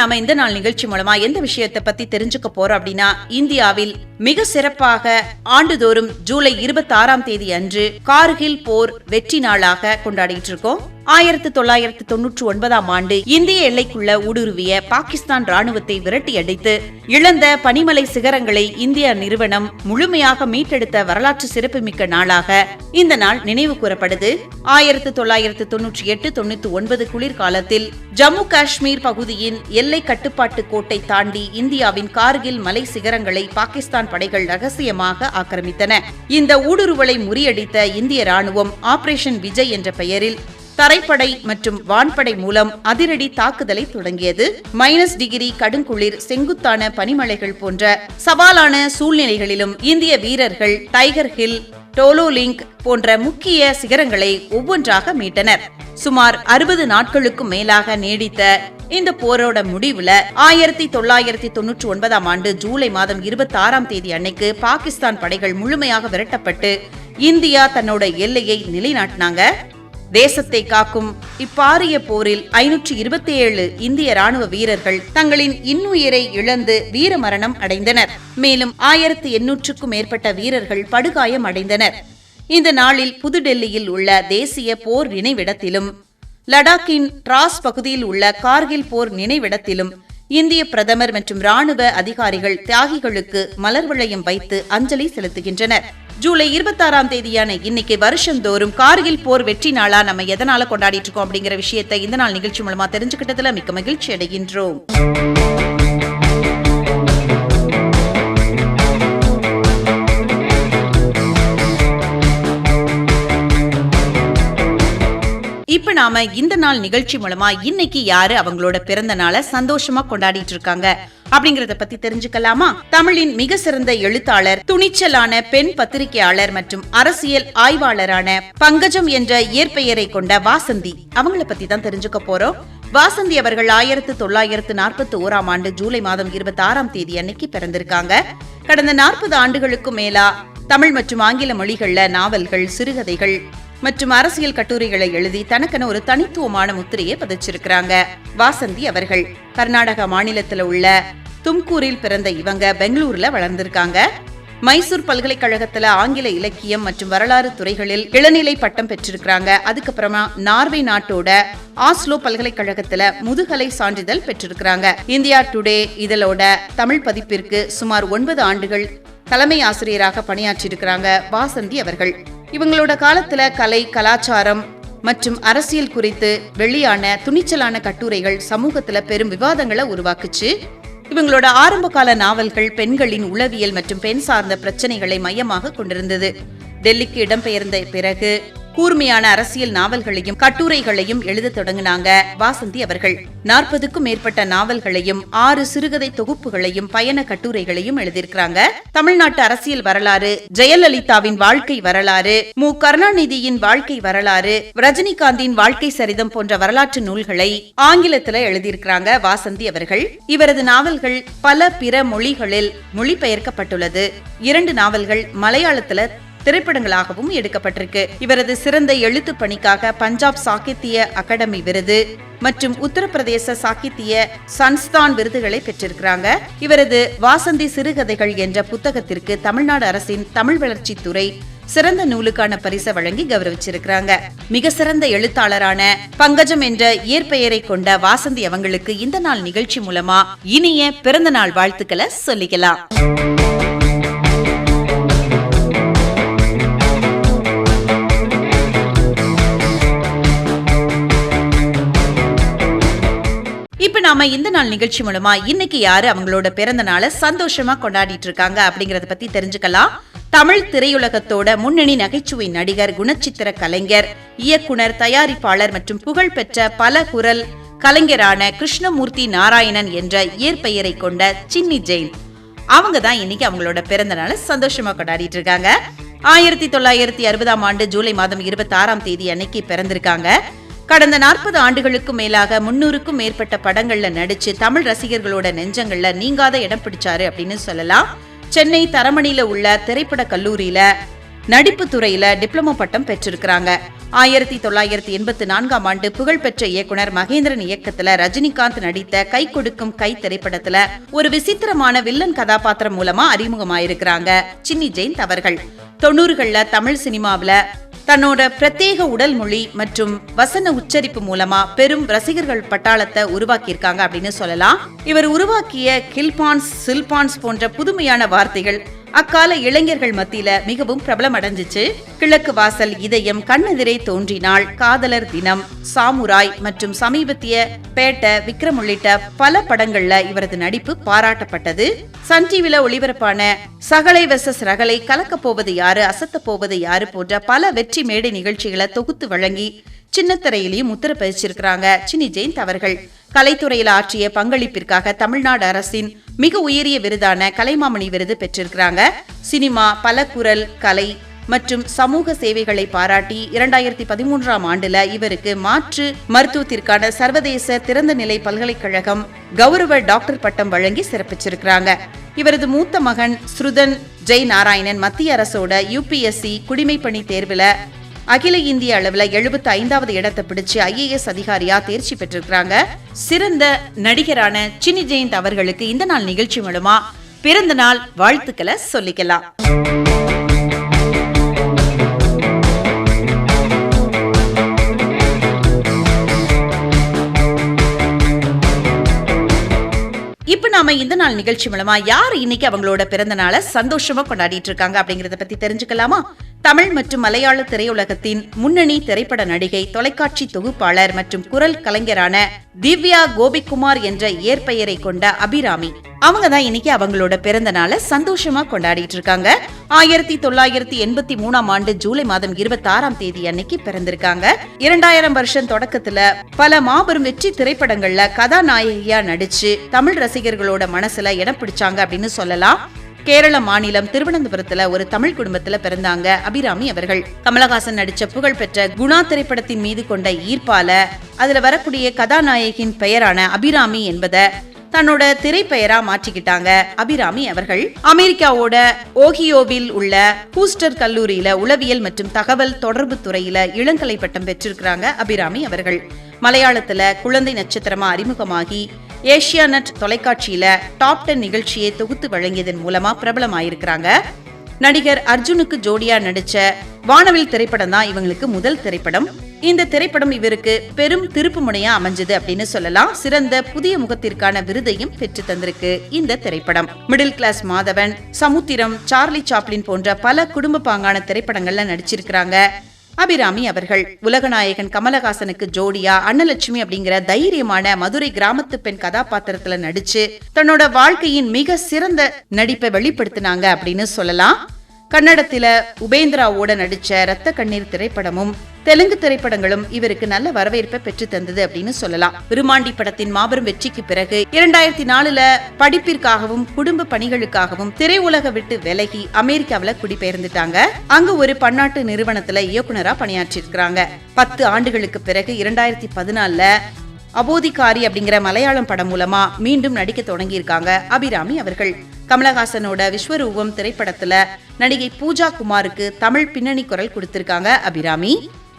நாம இந்த நாள் நிகழ்ச்சி மூலமா எந்த விஷயத்தை பத்தி தெரிஞ்சுக்க போறோம் அப்படின்னா, இந்தியாவில் மிக சிறப்பாக ஆண்டுதோறும் ஜூலை 26ஆம் தேதி அன்று கார்கில் போர் வெற்றி நாளாக கொண்டாடிட்டு இருக்கோம். 1999ஆம் ஆண்டு இந்திய எல்லைக்குள்ள ஊடுருவிய பாகிஸ்தான் ராணுவத்தை விரட்டி அடித்து இழந்த பனிமலை சிகரங்களை இந்திய நிறுவனம் முழுமையாக மீட்டெடுத்த வரலாற்று சிறப்புமிக்க நாளாக இந்த நாள் நினைவு கூறப்படுது. 1998-99 குளிர்காலத்தில் ஜம்மு காஷ்மீர் பகுதியின் எல்லை கட்டுப்பாட்டு கோட்டை தாண்டி இந்தியாவின் கார்கில் மலை சிகரங்களை பாகிஸ்தான் படைகள் ரகசியமாக ஆக்கிரமித்தன. இந்த ஊடுருவலை முறியடித்த இந்திய ராணுவம் ஆபரேஷன் விஜய் என்ற பெயரில் தரைப்படை மற்றும் வான்படை மூலம் அதிரடி தாக்குதலை தொடங்கியது. -டிகிரி கடுங்குளிர், செங்குத்தான பனிமலைகள் போன்ற சவாலான சூழ்நிலைகளிலும் இந்திய வீரர்கள் டைகர் ஹில், டோலோ லிங்க் போன்ற முக்கிய சிகரங்களை ஒவ்வொன்றாக மீட்டனர். சுமார் 60 நாட்களுக்கும் மேலாக நீடித்த இந்த போரோட முடிவுல 1999ஆம் ஆண்டு ஜூலை மாதம் 26ஆம் தேதி அன்னைக்கு பாகிஸ்தான் படைகள் முழுமையாக விரட்டப்பட்டு இந்தியா தன்னோட எல்லையை நிலைநாட்டினாங்க. தேசத்தை காக்கும் இப்பாரிய போரில் 527 இந்திய ராணுவ வீரர்கள் தங்களின் இன்னுயிரை இழந்து வீரமரணம் அடைந்தனர். மேலும் 1800க்கும் மேற்பட்ட வீரர்கள் படுகாயம் அடைந்தனர். இந்த நாளில் புதுடெல்லியில் உள்ள தேசிய போர் நினைவிடத்திலும் லடாக்கின் டிராஸ் பகுதியில் உள்ள கார்கில் போர் நினைவிடத்திலும் இந்திய பிரதமர் மற்றும் ராணுவ அதிகாரிகள் தியாகிகளுக்கு மலர் வளையம் வைத்து அஞ்சலி செலுத்துகின்றனர். ஜூலை 26ஆம் தேதியான இன்னைக்கு வருஷந்தோறும் கார்கில் போர் வெற்றி நாளா நம்ம எதனால கொண்டாடிட்டு இருக்கோம் அப்படிங்கிற விஷயத்தை இந்த நாள் நிகழ்ச்சி மூலமா தெரிஞ்சுக்கிட்டதுல மிக்க மகிழ்ச்சி அடைகின்றோம். இப்ப நாம இந்த நாள் நிகழ்ச்சி மூலமா இன்னைக்கு யாரு அவங்களோட பிறந்த நாளை சந்தோஷமா கொண்டாடிட்டு இருக்காங்க அப்படிங்கறத பத்தி தெரிஞ்சுக்கலாமா? தமிழின் மிக சிறந்த எழுத்தாளர், துணிச்சலான பெண் பத்திரிகையாளர் மற்றும் அரசியல் ஆய்வாளரான பங்கஜம் என்ற இயற்பெயரை கொண்ட வாசந்தி அவங்கள பத்தி தான் தெரிஞ்சுக்க போறோம். வாசந்தி அவர்கள் 1941ஆம் ஆண்டு ஜூலை மாதம் 26ஆம் தேதி அன்னைக்கு பிறந்திருக்காங்க. கடந்த 40 ஆண்டுகளுக்கும் மேலா தமிழ் மற்றும் ஆங்கில மொழிகள்ல நாவல்கள், சிறுகதைகள் மற்றும் அரசியல் கட்டுரைகளை எழுதி தனக்கென ஒரு தனித்துவமான முத்திரையை பதிச்சிருக்கிறாங்க. வாசந்தி அவர்கள் கர்நாடக மாநிலத்தில் உள்ள தும்கூரில் பிறந்த இவங்க பெங்களூர்ல வளர்ந்திருக்காங்க. மைசூர் பல்கலைக்கழகத்துல ஆங்கில இலக்கியம் மற்றும் வரலாறு துறைகளில் இளநிலை பட்டம் பெற்றிருக்கிறாங்க. அதுக்கப்புறமா நார்வே நாட்டோட ஆஸ்லோ பல்கலைக்கழகத்துல முதுகலை சான்றிதழ் பெற்றிருக்கிறாங்க. இந்தியா டுடே இதழோட தமிழ் பதிப்பிற்கு சுமார் 9 ஆண்டுகள் தலைமை ஆசிரியராக பணியாற்றியிருக்கிறாங்க வாசந்தி அவர்கள். இவங்களோட காலத்துல கலை, கலாச்சாரம் மற்றும் அரசியல் குறித்து வெளியான துணிச்சலான கட்டுரைகள் சமூகத்துல பெரும் விவாதங்களை உருவாக்குச்சு. இவங்களோட ஆரம்ப கால நாவல்கள் பெண்களின் உளவியல் மற்றும் பெண் சார்ந்த பிரச்சனைகளை மையமாக கொண்டிருந்தது. டெல்லிக்கு இடம்பெயர்ந்த பிறகு கூர்மையான அரசியல் நாவல்களையும் கட்டுரைகளையும் எழுத தொடங்கினாங்க வாசந்தி அவர்கள். 40க்கும் மேற்பட்ட நாவல்களையும் 6 சிறுகதை தொகுப்புகளையும் பயண கட்டுரைகளையும் எழுதியிருக்கிறாங்க. தமிழ்நாட்டு அரசியல் வரலாறு, ஜெயலலிதாவின் வாழ்க்கை வரலாறு, மு. கருணாநிதியின் வாழ்க்கை வரலாறு, ரஜினிகாந்தின் வாழ்க்கை சரிதம் போன்ற வரலாற்று நூல்களை ஆங்கிலத்துல எழுதியிருக்கிறாங்க வாசந்தி அவர்கள். இவரது நாவல்கள் பல பிற மொழிகளில் மொழிபெயர்க்கப்பட்டுள்ளது. 2 நாவல்கள் மலையாளத்துல திரைப்படங்களாகவும் எடுக்கப்பட்டிருக்கு. இவரது சிறந்த எழுத்து பணிக்காக பஞ்சாப் சாகித்ய அகாடமி விருது மற்றும் உத்தரப்பிரதேச சாகித்ய சன்ஸ்தான் விருதுகளை பெற்றிருக்கிறாங்க. இவரது வாசந்தி சிறுகதைகள் என்ற புத்தகத்திற்கு தமிழ்நாடு அரசின் தமிழ் வளர்ச்சி துறை சிறந்த நூலுக்கான பரிசை வழங்கி கௌரவிச்சிருக்கிறாங்க. மிக சிறந்த எழுத்தாளரான பங்கஜம் என்ற இயற்பெயரை கொண்ட வாசந்தி அவங்களுக்கு இந்த நாள் நிகழ்ச்சி மூலமா இனிய பிறந்த நாள் வாழ்த்துக்களை சொல்லிக்கலாம். இப்ப நாம இந்த நாள் நிகழ்ச்சி மூலமா இன்னைக்கு யாரு அவங்களோட பிறந்த நாளை சந்தோஷமா கொண்டாடிட்டு இருக்காங்க அப்படிங்கறத பத்தி தெரிஞ்சுக்கலாம். தமிழ் திரையுலகத்தோட முன்னணி நகைச்சுவை நடிகர், குணச்சித்திர கலைஞர், இயக்குனர், தயாரிப்பாளர் மற்றும் புகழ்பெற்ற பல குரல் கலைஞரான கிருஷ்ணமூர்த்தி நாராயணன் என்ற இயற்பெயரை கொண்ட சின்னி ஜெயின் அவங்க தான் இன்னைக்கு அவங்களோட பிறந்த நாளை சந்தோஷமா கொண்டாடிட்டு இருக்காங்க. 1960ஆம் ஆண்டு ஜூலை மாதம் 26ஆம் தேதி அன்னைக்கு பிறந்திருக்காங்க. கடந்த 40 ஆண்டுகளுக்கும் மேலாக 300க்கும் மேற்பட்ட படங்கள்ல நடிச்சு தமிழ் ரசிகர்களோட நெஞ்சங்கள்ல நீங்காத இடம் பிடிச்சாரு அப்படின்னு சொல்லலாம். சென்னை தரமணியில உள்ள திரைப்பட கல்லூரியில நடிப்பு துறையில டிப்ளமோ பட்டம் பெற்றிருக்கிறாங்க. 1984ஆம் ஆண்டு புகழ்பெற்ற இயக்குனர் மகேந்திரன் இயக்கத்துல ரஜினிகாந்த் நடித்த கை கொடுக்கும் கை திரைப்படத்துல ஒரு விசித்திரமான வில்லன் கதாபாத்திரம் மூலமா அறிமுகமாயிருக்கிறாங்க சின்னி ஜெயந்த் அவர்கள். 90கள்ல தமிழ் சினிமாவில தன்னோட பிரத்யேக உடல் மொழி மற்றும் வசன உச்சரிப்பு மூலமா பெரும் ரசிகர்கள் பட்டாளத்தை உருவாக்கியிருக்காங்க அப்படின்னு சொல்லலாம். இவர் உருவாக்கிய கில்பான்ஸ், சில்பான்ஸ் போன்ற புதுமையான வார்த்தைகள் அக்கால இளைஞர்கள் மத்தியில மிகவும் பிரபலம் அடைஞ்சிச்சு. கிழக்கு வாசல், இதயம், கண்ணெதிரே தோன்றினாள், காதலர் தினம், சாமுராய் மற்றும் சமீபத்திய பேட்ட, விக்ரம் உள்ளிட்ட பல படங்கள்ல இவரது நடிப்பு பாராட்டப்பட்டது. சன் டிவில ஒளிபரப்பான சகலை வெர்சஸ் ரகலை, கலக்க போவது யாரு, அசத்த போவது யாரு போன்ற பல வெற்றி மேடை நிகழ்ச்சிகளை தொகுத்து வழங்கி சின்னத்திரையிலையும் முத்திர பதிச்சிருக்கிறாங்க சின்னி ஜெயந்த் அவர்கள். கலைத்துறையில் ஆற்றிய பங்களிப்பிற்காக தமிழ்நாடு அரசின் மிக உயரிய விருதான கலைமாமணி விருது பெற்றிருக்கிறாங்க. சினிமா, பலகுரல் கலை மற்றும் சமூக சேவைகளை பாராட்டி 2013ஆம் ஆண்டுல இவருக்கு மாற்று மருத்துவத்திற்கான சர்வதேச திறந்தநிலை பல்கலைக்கழகம் கௌரவ டாக்டர் பட்டம் வழங்கி சிறப்பிச்சிருக்கிறாங்க. இவரது மூத்த மகன் ஸ்ருதன் ஜெய் நாராயணன் மத்திய அரசோட UPSC குடிமைப்பணி தேர்வுல அகில இந்திய அளவுல 75வது இடத்தை பிடிச்சு IAS அதிகாரியா தேர்ச்சி பெற்றிருக்கிறாங்க. சிறந்த நடிகரான சின்னி ஜெயந்த் அவர்களுக்கு இந்த நாள் நிகழ்ச்சி மூலமா பிறந்த நாள் வாழ்த்துக்களை சொல்லிக்கலாம். இப்ப நாம இந்த நாள் நிகழ்ச்சி மூலமா யார் இன்னைக்கு அவங்களோட பிறந்த நாளை சந்தோஷமா கொண்டாடிட்டு இருக்காங்க அப்படிங்கறத பத்தி தெரிஞ்சுக்கலாமா? தமிழ் மற்றும் மலையாள திரையுலகத்தின் முன்னணி திரைப்பட நடிகை, தொலைக்காட்சி தொகுப்பாளர் மற்றும் குரல் கலைஞரான திவ்யா கோபிகுமார் என்ற இயற்பெயரை கொண்ட அபிராமி அவங்க தான் இன்னைக்கு அவங்களோட பிறந்த நாளை சந்தோஷமா கொண்டாடிட்டு இருக்காங்க. 1983ஆம் ஆண்டு ஜூலை மாதம் 26ஆம் தேதி அன்னைக்கு பிறந்திருக்காங்க. 2000 வருஷம் தொடக்கத்துல பல மாபெரும் வெற்றி திரைப்படங்கள்ல கதாநாயகியா நடிச்சு தமிழ் ரசிகர்களோட மனசுல இடம் பிடிச்சாங்க அப்படின்னு சொல்லலாம். கேரள மாநிலம் திருவனந்தபுரத்துல ஒரு தமிழ் குடும்பத்துல பிறந்தாங்க அபிராமி அவர்கள். கமலஹாசன் நடிச்ச புகழ்பெற்ற குணா திரைப்படத்தின் மீது கொண்ட ஈர்ப்பால அதுல வரக்கூடிய கதாநாயகின் பெயரான அபிராமி என்பதை தன்னோட திரைப்பெயரா மாற்றிக்கிட்டாங்க அபிராமி அவர்கள். அமெரிக்காவோட ஓஹியோவில் உள்ள ஹூஸ்டர் கல்லூரியில உளவியல் மற்றும் தகவல் தொடர்பு துறையில இளங்கலை பட்டம் பெற்றிருக்கிறாங்க அபிராமி அவர்கள். மலையாளத்துல குழந்தை நட்சத்திரமா அறிமுகமாகி ஏஷியாநெட் தொலைக்காட்சியில டாப் 10 நிகழ்ச்சியை தொகுத்து வழங்கியதன் மூலமா பிரபலமாயிருக்கிறாங்க. நடிகர் அர்ஜுனுக்கு ஜோடியா நடிச்ச வானவில் திரைப்படம் தான் இவங்களுக்கு முதல் திரைப்படம். இந்த திரைப்படம் இவருக்கு பெரும் திருப்பு முனையா அமைஞ்சது அப்படின்னு சொல்லலாம். சிறந்த புதிய முகத்திற்கான விருதையும் பெற்று தந்திருக்கு இந்த திரைப்படம். மிடில் கிளாஸ் மாதவன், சமுத்திரம், சார்லி சாப்ளின் போன்ற பல குடும்ப பாங்கான திரைப்படங்கள்ல நடிச்சிருக்கிறாங்க அபிராமி அவர்கள். உலகநாயகன் கமலஹாசனுக்கு ஜோடியா அன்னலட்சுமி அப்படிங்கிற தைரியமான மதுரை கிராமத்து பெண் கதாபாத்திரத்துல நடிச்சு தன்னோட வாழ்க்கையின் மிக சிறந்த நடிப்பை வெளிப்படுத்தினாங்க அப்படின்னு சொல்லலாம். கன்னடத்தில உபேந்திராவோட நடிச்ச ரத்த கண்ணீர் திரைப்படமும் தெலுங்கு திரைப்படங்களும் இவருக்கு நல்ல வரவேற்பை பெற்று தந்தது அப்படின்னு சொல்லலாம். விருமாண்டி படத்தின் மாபெரும் வெற்றிக்கு பிறகு 2004ல படிப்பிற்காகவும் குடும்ப பணிகளுக்காகவும் திரையுலக விட்டு விலகி அமெரிக்காவில குடிபெயர்ந்துட்டாங்க. அங்க ஒரு பன்னாட்டு நிறுவனத்துல இயக்குனரா பணியாற்றிருக்கிறாங்க. 10 ஆண்டுகளுக்கு பிறகு 2014ல அபோதிகாரி அப்படிங்கிற மலையாளம் படம் மூலமா மீண்டும் நடிக்க தொடங்கியிருக்காங்க அபிராமி அவர்கள். கமலஹாசனோட விஸ்வரூபம் திரைப்படத்துல நடிகை பூஜா குமாருக்கு தமிழ் பின்னணி குரல் கொடுத்திருக்காங்க அபிராமி.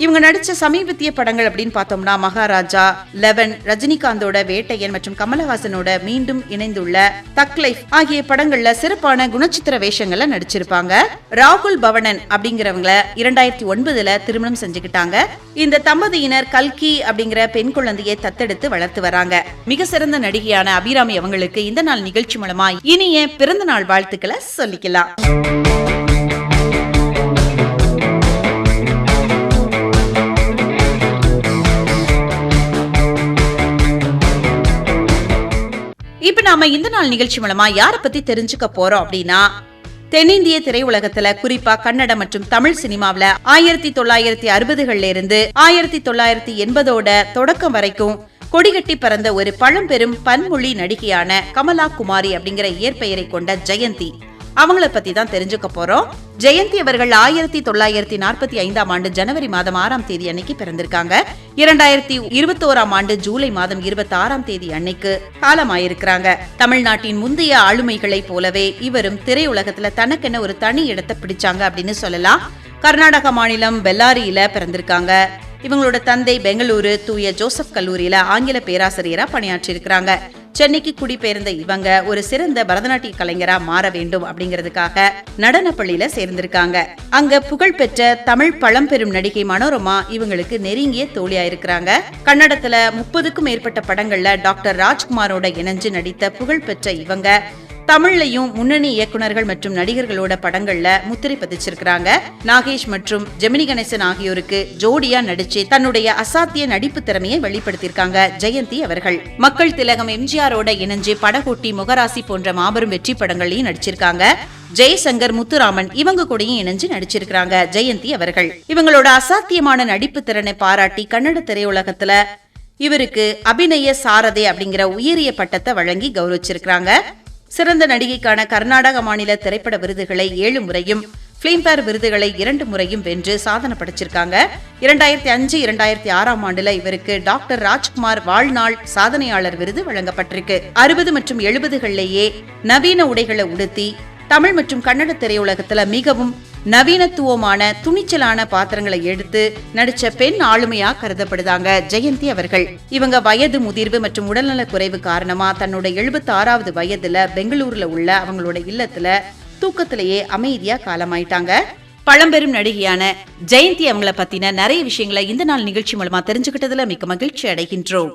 இவங்க நடிச்ச சமீபத்திய படங்கள் அப்படின்னு பார்த்தோம்னா மகாராஜா, 11, ரஜினிகாந்தோட வேட்டையன் மற்றும் கமலஹாசனோட மீண்டும் இணைந்துள்ள தக் லைஃப் ஆகிய படங்கள்ல சிறப்பான குணச்சித்திர வேஷங்கள்ல நடிச்சிருப்பாங்க. ராகுல் பவனன் அப்படிங்கிறவங்கள 2009ல திருமணம் செஞ்சுக்கிட்டாங்க. இந்த தம்பதியினர் கல்கி அப்படிங்கிற பெண் குழந்தையை தத்தெடுத்து வளர்த்து வராங்க. மிக சிறந்த நடிகையான அபிராமி அவங்களுக்கு இந்த நாள் நிகழ்ச்சி மூலமா இனிய பிறந்த நாள் வாழ்த்துக்களை சொல்லிக்கலாம். இப்ப நாம இந்த நாள் நிகழ்ச்சி மூலமா யார பத்தி தெரிஞ்சுக்க போறோம் அப்படின்னா, தென்னிந்திய திரையுலகத்துல குறிப்பா கன்னட மற்றும் தமிழ் சினிமாவில 1960கள்ல இருந்து 1980ஓட தொடக்கம் வரைக்கும் கொடிகட்டி பறந்த ஒரு பழம்பெரும் பன்மொழி நடிகையான கமலா குமாரி அப்படிங்கிற இயற்பெயரை கொண்ட ஜெயந்தி அவங்கள பத்தி தான் தெரிஞ்சுக்க போறோம். ஜெயந்தி அவர்கள் 1945ஆம் ஆண்டு ஜனவரி மாதம் 6ஆம் தேதி அன்னைக்கு பிறந்திருக்காங்க. 2021ஆம் ஆண்டு ஜூலை மாதம் 26ஆம் தேதி அன்னைக்கு காலமாயிருக்கிறாங்க. தமிழ்நாட்டின் முந்தைய ஆளுமைகளை போலவே இவரும் திரையுலகத்துல தனக்கென ஒரு தனி இடத்தை பிடிச்சாங்க அப்படின்னு சொல்லலாம். கர்நாடக மாநிலம் பெல்லாரியில பிறந்திருக்காங்க. இவங்களோட தந்தை பெங்களூரு தூய ஜோசப் கல்லூரியில ஆங்கில பேராசிரியரா பணியாற்றி இருக்கிறாங்க. சென்னைக்கு குடிபெயர்ந்த இவங்க ஒரு சிறந்த பரதநாட்டிய கலைஞரா மாற வேண்டும் அப்படிங்கிறதுக்காக நடன பள்ளியில சேர்ந்திருக்காங்க. அங்க புகழ்பெற்ற தமிழ் பழம்பெரும் நடிகை மனோரமா இவங்களுக்கு நெருங்கிய தோழியா இருக்கிறாங்க. கன்னடத்துல 30க்கும் மேற்பட்ட படங்கள்ல டாக்டர் ராஜ்குமாரோட இணைஞ்சு நடித்த புகழ்பெற்ற இவங்க தமிழ்லையும் முன்னணி இயக்குநர்கள் மற்றும் நடிகர்களோட படங்கள்ல முத்திரை பதிச்சிருக்கிறாங்க. நாகேஷ் மற்றும் ஜெமினி கணேசன் ஆகியோருக்கு ஜோடியா நடிச்சு தன்னுடைய அசாத்திய நடிப்பு திறமையை வெளிப்படுத்தியிருக்காங்க ஜெயந்தி அவர்கள். மக்கள் திலகம் எம்ஜிஆரோட இணைஞ்சு படகோட்டி, முகராசி போன்ற மாபெரும் வெற்றி படங்களையும் நடிச்சிருக்காங்க. ஜெய்சங்கர், முத்துராமன் இவங்க கூடயும் இணைஞ்சு நடிச்சிருக்காங்க ஜெயந்தி அவர்கள். இவங்களோட அசாத்தியமான நடிப்பு திறனை பாராட்டி கன்னட திரையுலகத்துல இவருக்கு அபிநய சாரதே அப்படிங்கிற உயரிய பட்டத்தை வழங்கி கௌரவிச்சிருக்காங்க. சிறந்த நடிகைக்கான கர்நாடக மாநில திரைப்பட விருதுகளை 7 முறையும், பிலிம்பேர் விருதுகளை 2 முறையும் வென்று சாதனை படைச்சிருக்காங்க. 2005, 2006 ஆண்டுல இவருக்கு டாக்டர் ராஜ்குமார் வாழ்நாள் சாதனையாளர் விருது வழங்கப்பட்டிருக்கு. 60 மற்றும் 70களிலேயே நவீன உடைகளை உடுத்தி தமிழ் மற்றும் கன்னட திரையுலகத்துல மிகவும் நவீனத்துவமான துணிச்சலான பாத்திரங்களை எடுத்து நடிச்ச பெண் ஆளுமையா கருதப்படுதாங்க ஜெயந்தி அவர்கள். இவங்க வயது முதிர்வு மற்றும் உடல்நல குறைவு காரணமா தன்னோட 76வது வயதுல பெங்களூர்ல உள்ள அவங்களோட இல்லத்துல தூக்கத்திலேயே அமைதியா காலமாயிட்டாங்க. பழம்பெரும் நடிகையான ஜெயந்தி அவங்கள பத்தின நிறைய விஷயங்களை இந்த நாள் நிகழ்ச்சி மூலமா தெரிஞ்சுக்கிட்டதுல மிக்க மகிழ்ச்சி அடைகின்றோம்.